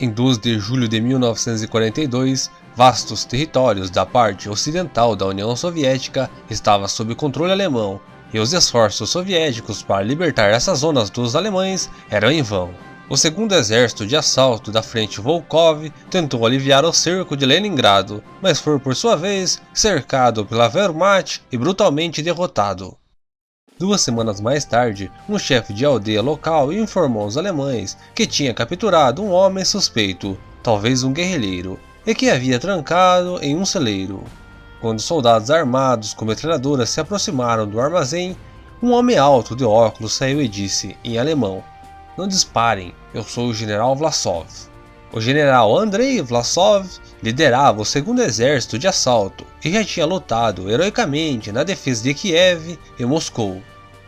Em 12 de julho de 1942, vastos territórios da parte ocidental da União Soviética estavam sob controle alemão, e os esforços soviéticos para libertar essas zonas dos alemães eram em vão. O segundo exército de assalto da frente Volkov tentou aliviar o cerco de Leningrado, mas foi por sua vez cercado pela Wehrmacht e brutalmente derrotado. 2 semanas mais tarde, um chefe de aldeia local informou aos alemães que tinha capturado um homem suspeito, talvez um guerrilheiro, e que havia trancado em um celeiro. Quando soldados armados com metralhadoras se aproximaram do armazém, um homem alto de óculos saiu e disse, em alemão: "Não disparem, eu sou o general Vlasov." O general Andrei Vlasov liderava o segundo exército de assalto e já tinha lutado heroicamente na defesa de Kiev e Moscou.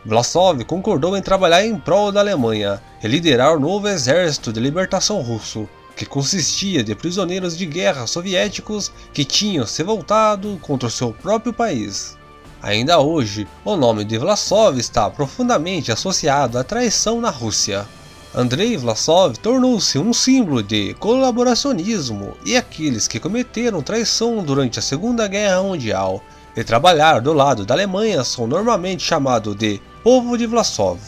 Vlasov concordou em trabalhar em prol da Alemanha e liderar o novo exército de libertação russo, que consistia de prisioneiros de guerra soviéticos que tinham se voltado contra o seu próprio país. Ainda hoje, o nome de Vlasov está profundamente associado à traição na Rússia. Andrei Vlasov tornou-se um símbolo de colaboracionismo e aqueles que cometeram traição durante a Segunda Guerra Mundial e trabalharam do lado da Alemanha são normalmente chamados de povo de Vlasov.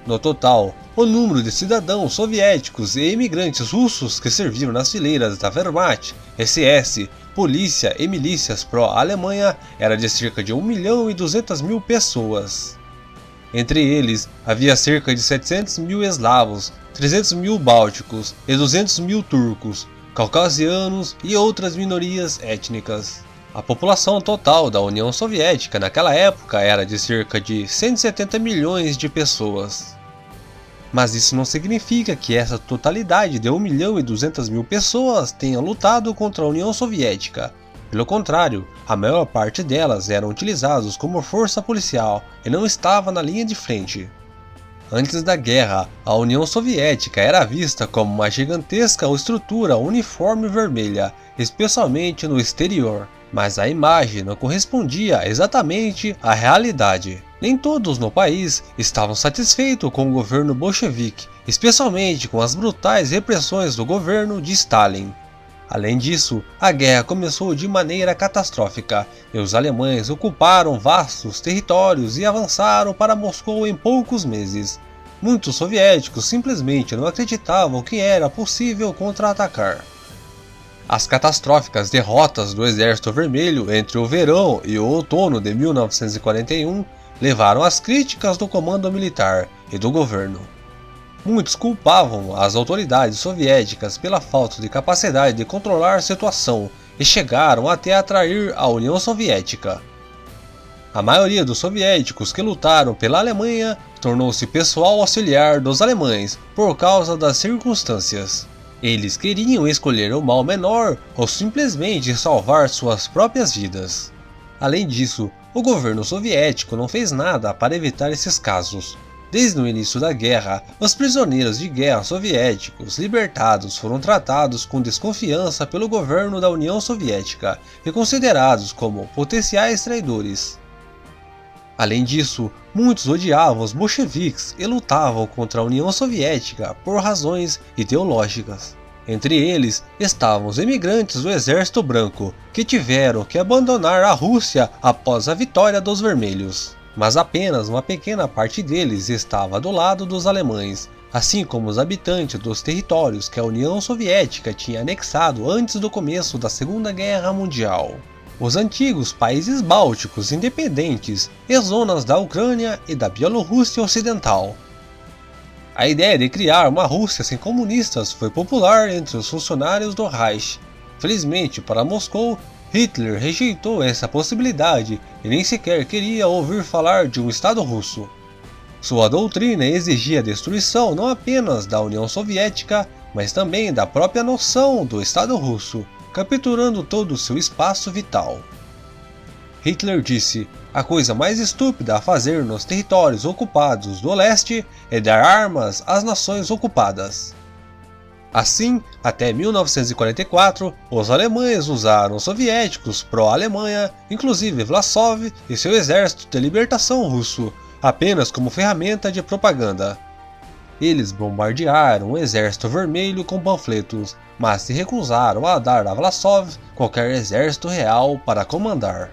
No total, o número de cidadãos soviéticos e imigrantes russos que serviram nas fileiras da Wehrmacht, SS, polícia e milícias pró-Alemanha era de cerca de 1.200.000 pessoas. Entre eles, havia cerca de 700.000 eslavos, 300.000 bálticos e 200.000 turcos, caucasianos e outras minorias étnicas. A população total da União Soviética naquela época era de cerca de 170 milhões de pessoas. Mas isso não significa que essa totalidade de 1.200.000 pessoas tenha lutado contra a União Soviética. Pelo contrário, a maior parte delas eram utilizados como força policial e não estava na linha de frente. Antes da guerra, a União Soviética era vista como uma gigantesca estrutura uniforme vermelha, especialmente no exterior, mas a imagem não correspondia exatamente à realidade. Nem todos no país estavam satisfeitos com o governo bolchevique, especialmente com as brutais repressões do governo de Stalin. Além disso, a guerra começou de maneira catastrófica e os alemães ocuparam vastos territórios e avançaram para Moscou em poucos meses. Muitos soviéticos simplesmente não acreditavam que era possível contra-atacar. As catastróficas derrotas do Exército Vermelho entre o verão e o outono de 1941 levaram às críticas do comando militar e do governo. Muitos culpavam as autoridades soviéticas pela falta de capacidade de controlar a situação e chegaram até a trair a União Soviética. A maioria dos soviéticos que lutaram pela Alemanha tornou-se pessoal auxiliar dos alemães por causa das circunstâncias. Eles queriam escolher o mal menor ou simplesmente salvar suas próprias vidas. Além disso, o governo soviético não fez nada para evitar esses casos. Desde o início da guerra, os prisioneiros de guerra soviéticos libertados foram tratados com desconfiança pelo governo da União Soviética e considerados como potenciais traidores. Além disso, muitos odiavam os bolcheviques e lutavam contra a União Soviética por razões ideológicas. Entre eles estavam os imigrantes do Exército Branco, que tiveram que abandonar a Rússia após a vitória dos Vermelhos. Mas apenas uma pequena parte deles estava do lado dos alemães, assim como os habitantes dos territórios que a União Soviética tinha anexado antes do começo da Segunda Guerra Mundial. Os antigos países bálticos independentes e zonas da Ucrânia e da Bielorrússia Ocidental. A ideia de criar uma Rússia sem comunistas foi popular entre os funcionários do Reich. Felizmente para Moscou, Hitler rejeitou essa possibilidade e nem sequer queria ouvir falar de um Estado russo. Sua doutrina exigia a destruição não apenas da União Soviética, mas também da própria noção do Estado russo, capturando todo o seu espaço vital. Hitler disse: "A coisa mais estúpida a fazer nos territórios ocupados do leste é dar armas às nações ocupadas." Assim, até 1944, os alemães usaram os soviéticos pró-Alemanha, inclusive Vlasov e seu exército de libertação russo, apenas como ferramenta de propaganda. Eles bombardearam o Exército Vermelho com panfletos, mas se recusaram a dar a Vlasov qualquer exército real para comandar.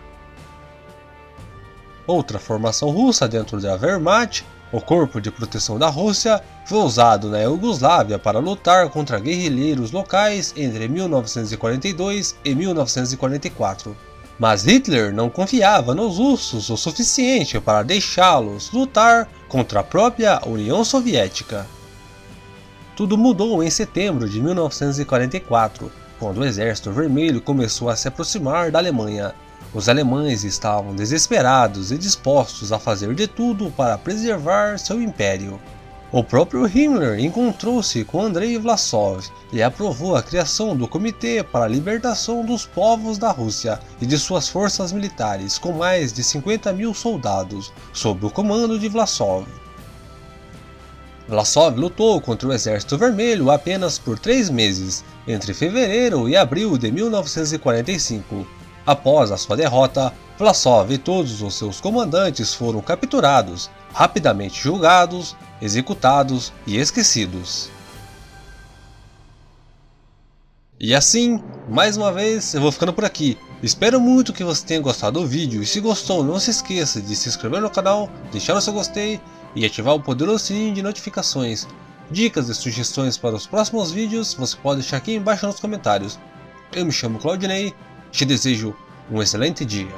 Outra formação russa dentro da Wehrmacht, o Corpo de Proteção da Rússia, foi usado na Iugoslávia para lutar contra guerrilheiros locais entre 1942 e 1944. Mas Hitler não confiava nos russos o suficiente para deixá-los lutar contra a própria União Soviética. Tudo mudou em setembro de 1944, quando o Exército Vermelho começou a se aproximar da Alemanha. Os alemães estavam desesperados e dispostos a fazer de tudo para preservar seu império. O próprio Himmler encontrou-se com Andrei Vlasov e aprovou a criação do Comitê para a Libertação dos Povos da Rússia e de suas forças militares, com mais de 50.000 soldados, sob o comando de Vlasov. Vlasov lutou contra o Exército Vermelho apenas por 3 meses, entre fevereiro e abril de 1945. Após a sua derrota, Vlasov e todos os seus comandantes foram capturados, rapidamente julgados, executados e esquecidos. E assim, mais uma vez, eu vou ficando por aqui. Espero muito que você tenha gostado do vídeo e se gostou, não se esqueça de se inscrever no canal, deixar o seu gostei e ativar o poderoso sininho de notificações. Dicas e sugestões para os próximos vídeos você pode deixar aqui embaixo nos comentários. Eu me chamo Claudinei. Te desejo um excelente dia.